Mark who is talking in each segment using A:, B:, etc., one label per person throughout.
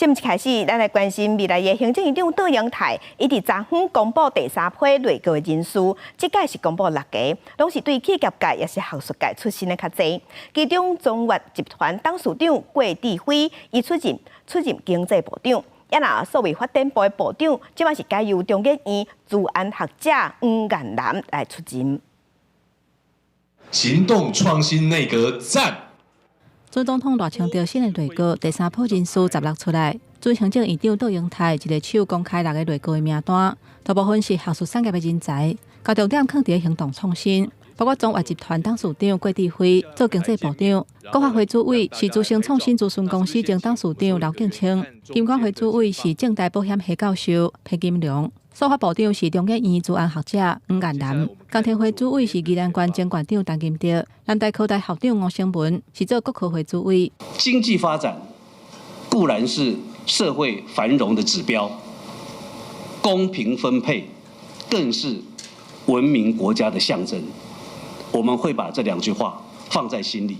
A: 新闻一开始，咱来关心未来的行政院长杜英泰，伊伫昨昏公布第三批内阁的人数，这届是公布6个，拢是对企业界也是学术界出身的较侪。其中中越集团董事长郭志辉，伊出任经济部长。也那所谓发展部的部长，即摆是改由中研院资安学者黄彦南来出任。
B: 行动创新内阁赞。
C: 准总统大强调新的内阁第三批人数16出来，准行政院长杜英泰一个手公开6个内阁的名单，大部分是学术产业的人才，高重点放伫行动创新。包括中越集团董事长郭志辉做经济部长，国发会主委是资深创新咨询公司前董事长刘敬清，金管会主委是正大保险系教授裴金良，司法部长是中研院资安学者黄彦南，工天会主委是宜兰县前县长陈金德，南大科大校长吴成文是做国科会主委。
D: 经济发展固然是社会繁荣的指标，公平分配更是文明国家的象征。我们会把这2句话放在心里。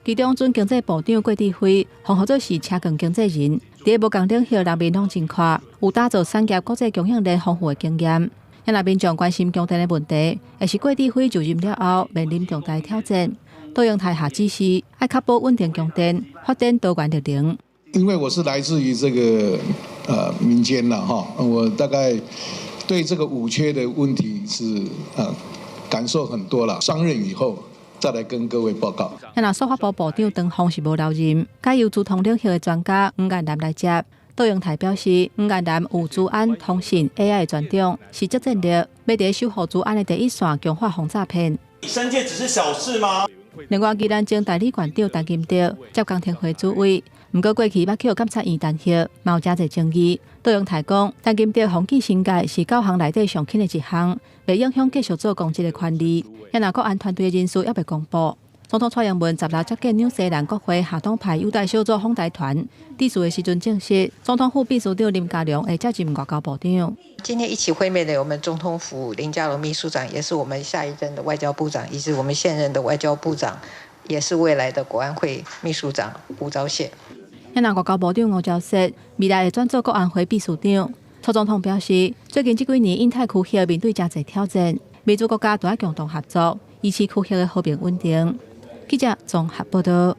C: 其中，准经济部长郭志辉封号做是车杠经纪人，伫无共领域人面拢真快，有打造产业国际供应链丰富的经验。因那民众关心供电的问题，也是郭志辉就任了后面临重大挑战。杜英泰下指示，要确保稳定供电，发展多元热能。
E: 因为我是来自于这个民间了哈，我大概对这个5缺的问题是感受很多了，上任以后再来跟各位报告。
C: 那司法部部长唐凤是无留任，改由资通领域的专家黄彦南来接。杜英泰表示，黄彦南有资安、通信、AI 的专长，是接战略，要伫守护资安的第一线，强化防诈骗。
F: 升阶只是小事吗？
C: 另外，宜兰前代理县长陈金德接工天会主委。不过，过去捌去监察院弹劾，嘛有真侪争议。杜英泰讲，陈金德防纪新界是9项内底上轻的一项，袂影响继续做公职的权利。也那国安团队的人数也未公布。总统蔡英文16接见纽西兰国会下党派友台小组访台团，致辞的时阵证实，总统府秘书长林佳龙会接任外交部长。
G: 今天一起会面的我们总统府林佳龙秘书长，也是我们下一任的外交部长，以及我们现任的外交部长，也是未来的国安会秘书长吴钊燮。
C: 也那外交部长吴钊燮未来会转做国安会秘书长。蔡总统表示，最近这几年印太区域面对真侪挑战，民主国家都要共同合作，维持区域的和平稳定。记者综合报道。